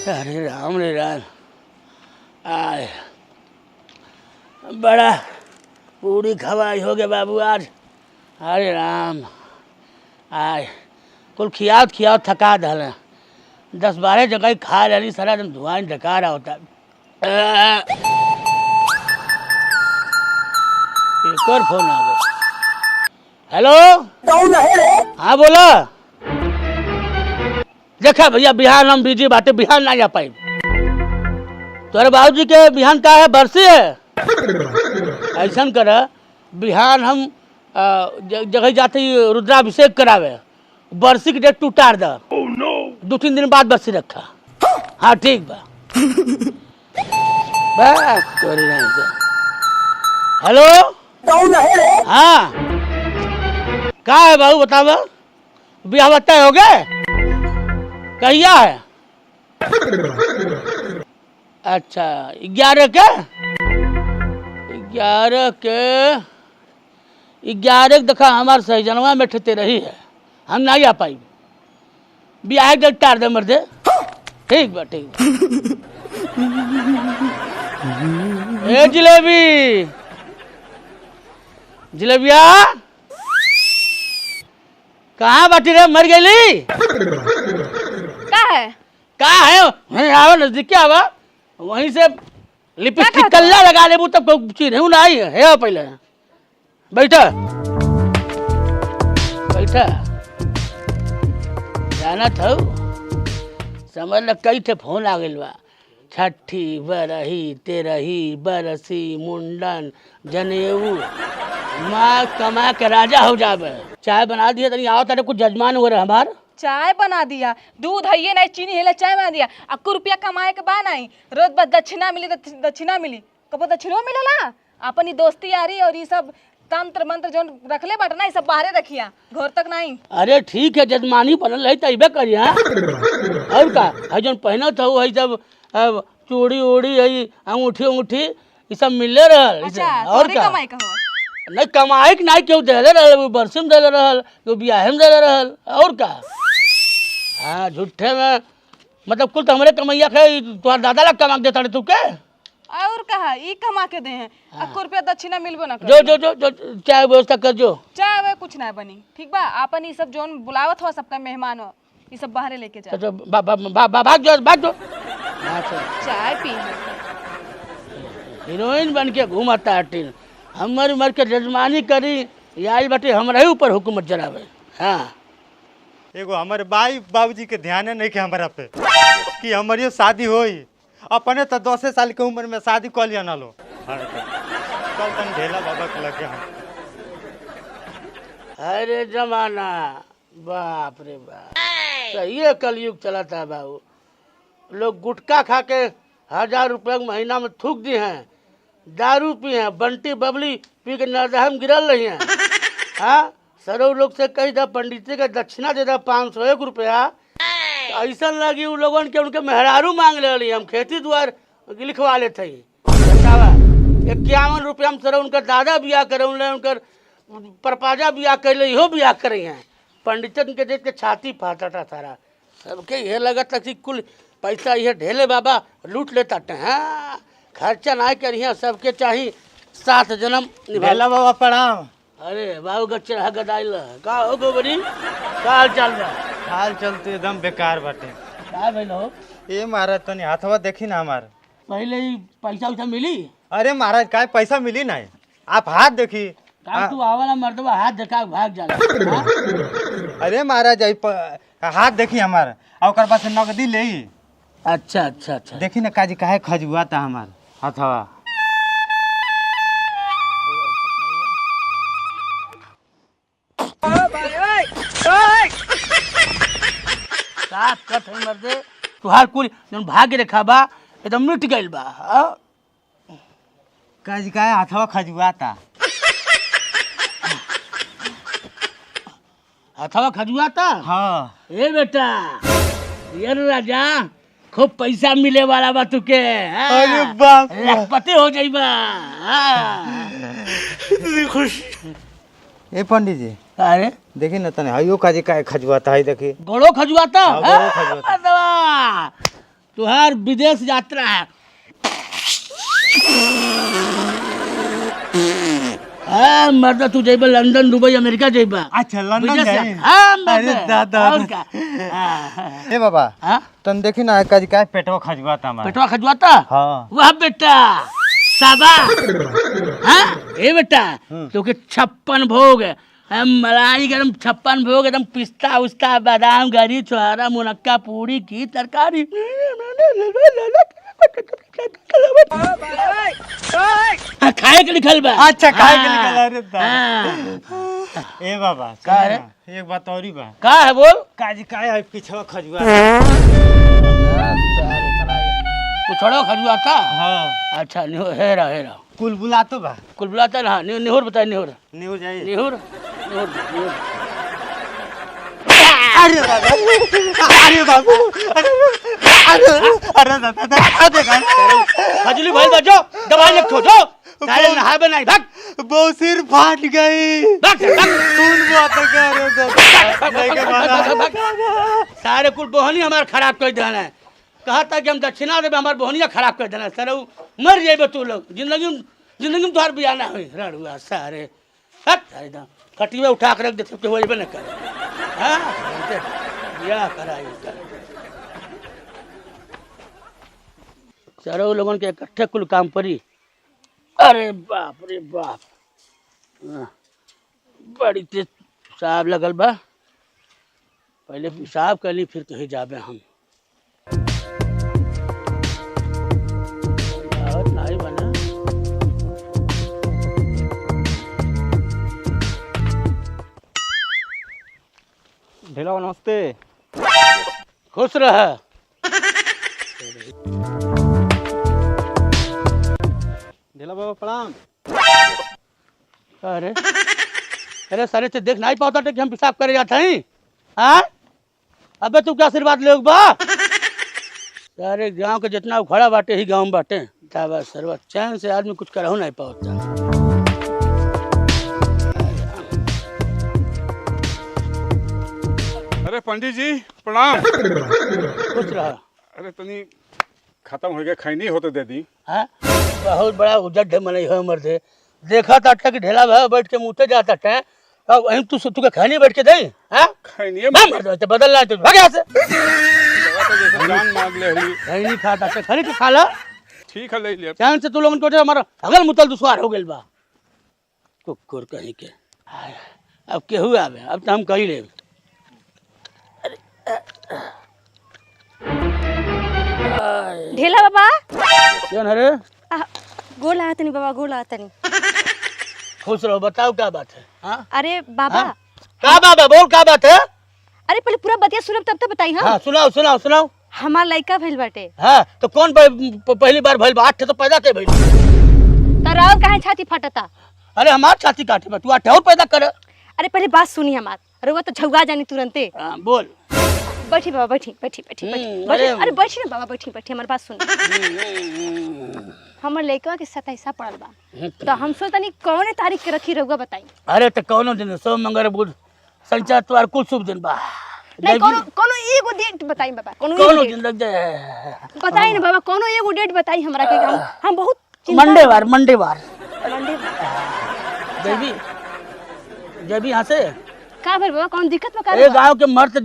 अरे राम रे राम, आय बड़ा पूरी खवाई हो गए बाबू आज। अरे राम, आय कुल खियावत खियावत थका दल 10-12 जगह खा रही, सारा दिन धुआं ढका रहा होता। एक और फोन आ गया। हेलो, हाँ बोला। देखा भैया बिहान हम बिजी बाटे, बिहान ना जा पाई। तोरे बाबूजी के बिहान का है, बरसी है। ऐसा कर बिहान हम जगह जाते ही रुद्राभिषेक करावे, बरसी के डेट टूटार द। 2-3 दिन बाद बरसी रखा। हाँ ठीक बा। बस तोरी नहीं से। हेलो, हाँ का है बाबू बतावा, बिहार बत्ता हो गए कहिया है? अच्छा 11 के 11 देखा हमारे सहजनवा में ठते रही है, हम नहीं आ पाई। ब्याह के टार दे मर्दे। ठीक बा ठीक बा। ए जिलेबी, जिलेबिया कहाँ बाटी रे, मर गई? का है आवा नजदीक के आवा, वहीं से लिपस्टिक कल्ला लगा ले तब चिन्ह ना आई है। पहले बैठा बैठा, जाना था समझ ल कई ठे फोन आ गइल बा। छठी बरही तेरही बरसी मुंडन जनेऊ, माँ कमा के राजा हो जावे। चाय बना दिया तनी आओ, तारे कुछ जजमान हो रहा हमार। चाय बना दिया, दूध है नहीं, चीनी है, चाय बना दिया। अक्को रुपया कमाए के बा नहीं, रोज बस दक्षिणा मिली दक्षिणा मिली, कबो दक्षिणो मिलेला। अपनी दोस्ती यारी और ये सब तंत्र मंत्र जो रखले बाटे ना, ये सब बाहरे रखिया, घर तक नहीं। अरे ठीक है, जजमानी बनल है तइबे करिए। और का है जो पहना था वो है सब चूड़ी उड़ी है, अंगूठी अंगूठी ये सब मिले रहल। अच्छा, और का कमाई का नहीं कमाई नहीं, केहू देले रहल, बरसी में देले रहल, केहू बियाहे में देले रहल। और का हाँ झूठे में मतलब कुल तो हमारे कमैया के तुम्हारे दादा ला कमा के देता तू के। और कहा ई कमा के दे हैं। अक्को रुपया दक्षिणा मिलबो ना। जो जो जो जो चाय व्यवस्था कर, जो चाय वे कुछ ना बनी। ठीक बा, आपन ये सब जोन बुलावत हो सबका मेहमान हो, ये सब बाहरे लेके जा। तो भाग जो भाग जो। चाय पी हीरोइन बन के घूमता है, हमर उमर के जजमानी करी, आई बाटे हमारे ही ऊपर हुकूमत जरावे। हाँ एगो हमारे भाई बाबूजी के ध्यान नहीं के हमारा पे कि हमारी शादी होई, अपने तो 10 साल के उम्र में शादी कर लिया ना लो। कल तन ढेला बाबा के लगे हम। अरे जमाना बाप रे बाप, सही है कलयुग चलाता है बाबू। लोग गुटखा खा के 1000 रुपया महीना में थूक दी हैं, दारू पी हैं, बंटी बबली पी के नरदह में गिरल रही हैं। हाँ सरो लोग से कही था पंडित जी का दक्षिणा दे दा 501 रुपया, तो ऐसा लगी उन लोगों के उनके मेहरारू मांग ले। हम खेती द्वार लिखवा लेते ही 51 रुपया में सर उनका दादा बियाह करे, उनकर परपाजा बियाह कर ले, इहो बियाह करे हैं। पंडितन के देख के छाती फाटा सारा, सबके ये लगा था कि कुल पैसा ये ढेले बाबा लूट लेता। हाँ खर्चा ना करिए, सबके चाहिए 7 जन्म ढेला बाबा प्रणाम। अरे बाबू गच्चा गदाइल का हो गो बड़ी, का हाल चाल बा? हाल चलते एकदम बेकार बाटे। का भइल हो? ए महाराज तनी हाथवा देखी ना हमार। पहले ही पैसा उसा मिली? अरे महाराज काय पैसा मिली नहीं, आप हाथ देखी। का तू आवाला मर्दवा हाथ दिखा के भाग जाला। अरे महाराज हाथ देखी हमार, और ओकर बाद से नगदी ले। अच्छा अच्छा अच्छा देखी ना काजी काहे खजुआ था हमार हाथवा। साफ कथ है मर्दे, तुहार कुल जन भाग्य रेखा बा एकदम मिट गइल बा। काजी काहे हाथवा खजुआ था। हथवा खजुआ था? हाँ। ए बेटा ये राजा खूब पैसा मिले वाला बा तुके। अरे बाप रे, लखपति हो जाइबा। ए पंडित जी अरे देखी ना तने हयो काजे काय खजवाता है देखी गोड़ो खजुआता हाँ, गोड़ो खजुआता। अदवा तुहार विदेश यात्रा है हाँ मर्द तू जेबा लंदन दुबई अमेरिका जेबा अच्छा लंदन विदेश जाए हाँ मर्द अरे दादा और क्या हाँ, ए बाबा हाँ तन देखी ना काजे काय पेटवा खजवाता हमारा पेटवा खजुआता हाँ वाह बेटा साबा हाँ ए बेटा क्योंकि 56 भोग हम मलाई गरम 56 भोग एकदम पिस्ता उस्ता बादाम गरी छोहारा मुनक्का पूरी की तरकारी हाँ, खाए के लिखल बा अच्छा खाए के लिखल अरे हाँ। ए बाबा का है? एक बात और ही बा का है बोल काजी काय है पिछवा खजवा पुछड़ो खजुआता हाँ अच्छा हेरा हेरा कुल बुला तो बा कुल बुलाता ना निहुर बताए निहुर न्यू जाए निहुर निहुर निहुर अरे बाबा अरे बाबू अरे दादा देखा खजली भाई बजो दवाई लिख खो जो सारे नहा बनाई भाग बहुत सिर फाट गई भाग भाग कुल बात करे दादा नहीं के माना सारे कुल बोहनी हमार खराब कर देना है कहा था कि हम दक्षिणा देवे हमार बोहनिया खराब कर देना सर मर जाइबे तू लोग जिंदगी में तुहार बियाह ना हुई रड़ुआ सारे हट सारे दाम खटिया उठा कर रख देते कि होइबे न करे हाँ बियाह कराई चारों लोगन के इकट्ठे कुल काम पड़ी अरे बाप रे बाप हाँ, बड़ी तेज पेशाब लगल बा पहले पेशाब कर ली फिर कहीं जाबे हम नहीं बना ढेला नमस्ते खुश रह ढेला बाबा प्रणाम अरे अरे सारे से देख नहीं पाता कि हम पेशाब करे जाते हैं हाँ अबे तू क्या आशीर्वाद ले बा सारे गांव के जितना उखड़ा बाटे ही गांव में बाटे ताबा सर्व चैन से आदमी कुछ करहु नहीं पाता अरे पंडित जी प्रणाम खुश रह अरे तनी खत्म हो गया खैनी हो तो दे दी हाँ बहुत बड़ा उजट है मन है उम्र से देखा था कि ढेला भा बैठ के मुँह जाता है अब वहीं तू खाने बैठ के दे हाँ खैनी बदलना है तुझे भाग यहाँ से जैसे जान मांग ले हुई खैनी नहीं खाता है खरी के खा ला ठीक है ले लिया चैन से तू लोगन को हमारा अगल मुतल दुश्वार हो गइल बा कुकुर कहीं के अब केहू आवे अब तो हम कही ले ढेला बाबा कौन अरे गोल आतनी बाबा गोल आतनी खुश रहो बताओ क्या बात है हाँ अरे बाबा हाँ? क्या बात है बोल क्या बात है अरे पहले पूरा बतिया सुनब तब तो बताई हाँ सुनाओ सुनाओ सुनाओ हमार लड़का भइल बाटे हाँ तो कौन पहली बार भइल बा 8 तो पैदा के भइल तराव काहे छाती फटता अरे हमार छाती काटे बा तू 8 और पैदा कर अरे पहले बात सुनी हमार अरे वो तो झुगा जानी तुरंते बोल बैठी बाबा बैठी बैठी बैठी बैठी बैठी। अरे बैठी ना बाबा बैठी बैठी हमार बात सुनी हमर लड़का के 27 पड़ल बा तो हम सोचनी कौन तारीख के रखी रहुआ बताई अरे तो कौनो दिन सोम मंगल बुध शनिचर इतवार कुल शुभ दिन बा नहीं कोनो कोनो एगो डेट बताई बाबा कोनो कौनो एगो दिन लग जाए डेट बताई ना बाबा कोनो एगो डेट बताई हमरा के हम बहुत मंडेवार मंडेवार मंडे जैबी जैबी यहाँ से का भेल बाबा कौन दिक्कत में ए गांव के मर्द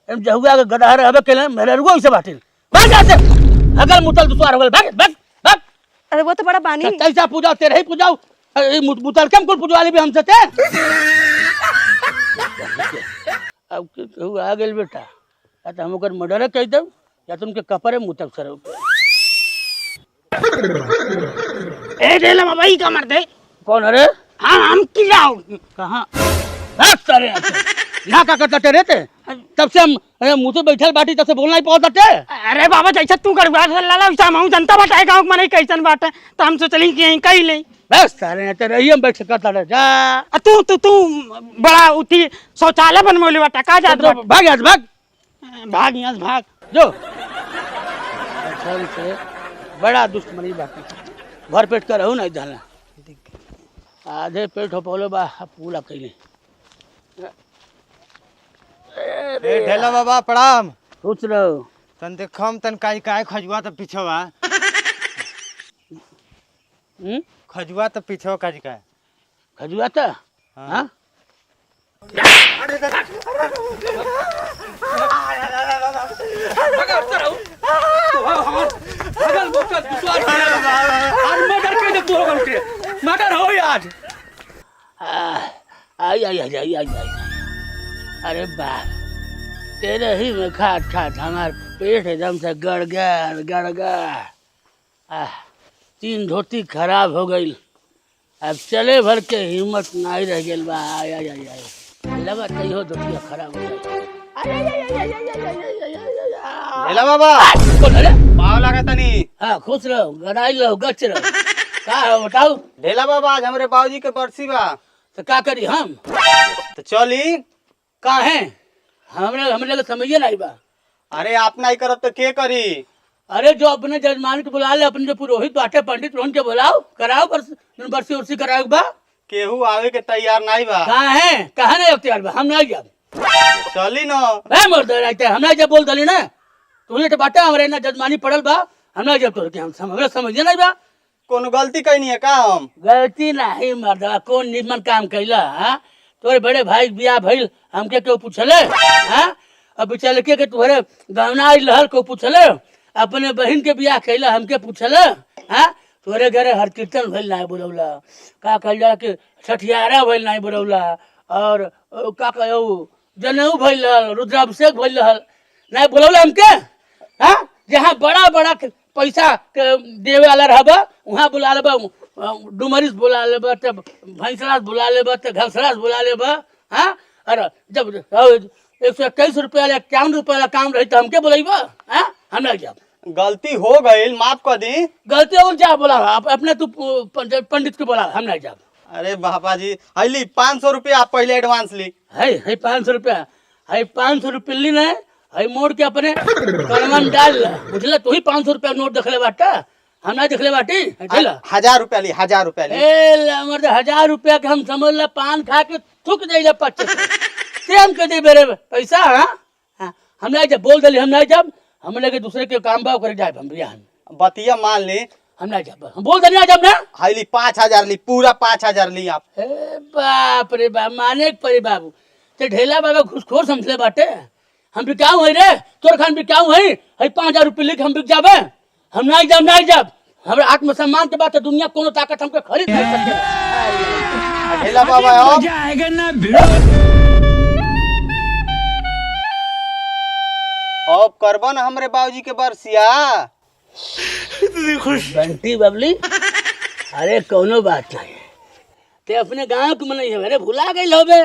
जहुआ के गदहा रहबे केले मेरे रुआ से बाटिन भाग जा से अगल मुतल दुश्वार हो गल भाग भाग भाग अरे वो तो बड़ा पानी कैसा पूजा तेरे ही पूजाओ मुतल कम कुल पूजवाली भी हमसे थे अब केहू आ गेल बेटा या तो हम ओकर मर्डर कह दब या तुमके कपड़े मुतब सर ए ढेला बाबा ही का मरते कौन अरे हाँ हम किलाओ कहाँ बस सारे यहाँ का करते रहते तब से हम मुँह से बैठल बाटी तब से बोलना ही पहुँचते अरे बाबा जैसा तू कर लाला वैसा हम जनता बताए गाँव में नहीं कैसन बात है तो हम सोचली कि यहीं कही ले बस सारे तो रही हम बैठ सकता रह जा तू बड़ा उठी शौचालय बनवले बाटा का जात बाटे? भाग यहाँ से भाग भाग यहाँ से भाग जो से बड़ा दुश्मनी बाकी घर पेट कर रहू नहीं जाना आधे पेट हो पौले बा पूरा कैले। ए ढेला बाबा प्रणाम। खुश रहो। तन देखम तन काई काय खजुआ त पीछवा। खजुआ त पीछवा काज का। खजुआ था? हाँ? अरे बाप, तेरे ही में खाट खाट हमार पेट एकदम से गड़गड़ गड़गड़। 3 धोती खराब हो गई, अब चले भर के हिम्मत नहीं रह गई बा। लगा तैयो धोतिया खराब हो गई। ढेला बाबा कौन है? पाव लागा तनी। हाँ खुश रहो, गड़ाई रहो, गच रहो। का है बताओ? ढेला बाबा आज हमरे बाबूजी के बरसी बा, तो क्या करी हम? तो चली। कहाँ है? हमरे लगे समझिए नहीं बा। अरे आप नहीं करब तो के करी? अरे जो अपने जजमान के बुला ले, अपने जो पुरोहित बाटे पंडित रोहन के बुलाओ, कराओ बरसी उर्सी कराओ बा। केहू आवे के तैयार नहीं बा। कहाँ है? कहाँ नहीं तैयार बा? हम नहीं जाब। चली न। मर्द रहते हम नहीं जब बोल दली ना, तुझे तो बाटे हमारे ना जजमानी पड़ल बा, हम नहीं जब तोड़ के हम समझिए नहीं बा। कोनो गलती कहीं है का? हम गलती नहीं मर्दवा, कौन निमन काम कैला? हाँ तोरे बड़े भाई बियाह भइल, हमके क्यों पूछले? हाँ अब बेचारे के तुम्हारे गहना लहर को पूछले, अपने बहन के बियाह कैला हमके पूछले? हाँ तोरे घरे हर कीर्तन भइल नहीं बुलौला, का कहल जा के छठियारा भइल नहीं बुलौला, और का कहो जनेऊ भइल, रुद्राभिषेक भइल नहीं बुलौला हमके? हाँ जहाँ बड़ा बड़ा पैसा देवे वाला रहबा वहाँ बुला लेबा, डुमरिस बुला लेबा, तब भैंसरास बुला लेबा, तब घसरास बुला लेबा। हाँ अरे जब 121 रुपया 51 रुपया वाला काम रही तो हमके बुलाइबा? हाँ हम नहीं जाब। गलती हो गई, माफ कर दी। गलती और जा बोला अपने तू पंडित को बोला, हम नहीं जाब। अरे बाबा जी अली 500 रुपया आप पहले एडवांस ली। है 500 रुपया, है 500 रुपया ली ना, है मोड़ के अपने कलमन डाल बुझल। तू ही 500 रुपया नोट देखले बाटा, हम नहीं देखले बाटी। 1000 रुपया ली, 1000 रुपया ली। मर्द 1000 रुपया के हम समझ ला पान खा के थूक जाइए 25 से हम कह दे मेरे पैसा। हाँ हम नहीं जब बोल दली हम नहीं जब, हम लगे दूसरे के काम बाव करे जाए हम बिहान बतिया मान ली, हम नहीं जब, हम बोल दली जब ना। हाईली 5000 ली, पूरा 5000 ली आप। बाप रे बाप, माने परे बाबू ते ढेला बाबा घुसखोर समझले बाटे। हम बिकाऊ है रे, तोर खान बिकाऊ है 5000 रुपये लेके हम बिक जाबे? हम नहीं जब, नहीं जब। हमारे आत्मसम्मान के बात दुनिया कोनो ताकत हमको खरीद नहीं सकते। ढेला बाबा अब करबो न हमरे बाबूजी के बरसिया। बंटी बबली, अरे कोनो बात नहीं, ते अपने गांव के मनई है, भुला गई होबे।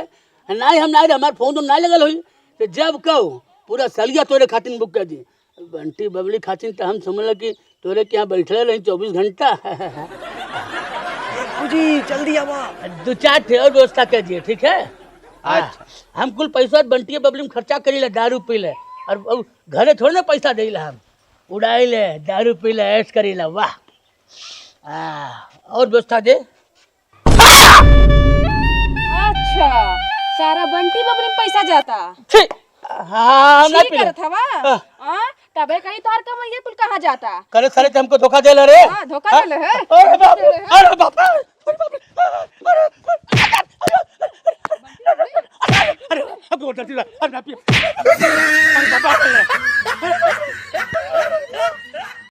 नहीं हम नहीं, हमारे फोन तो नहीं लगल हुई, तो जब कहो पूरा सलिया तोरे खातिर बुक कर दी। बंटी बबली खातिर तो हम समझ कि तोरे के यहाँ बैठले रही 24 घंटा। जी जल्दी आवा। 2-4 ठे और व्यवस्था कर दिए, ठीक है? अच्छा हम कुल पैसा बंटी बबली में खर्चा करी ले, दारू पी ले, और घरे थोड़े ना पैसा दे ला, हम उड़ाई ले, दारू पी ले, ऐश करी ला। वाह और व्यवस्था दे। अच्छा सारा बंटी बबली में पैसा जाता। हाँ हम ठीक करत हवा। तबे कहीं तोहर कमैया कुल कहाँ जाता? करे सारे हमको धोखा दे रे। हाँ धोखा देले है। अरे बाप, अरे बाप, अरे बाप, अरे हमको जल्दी ला, अरे बाप,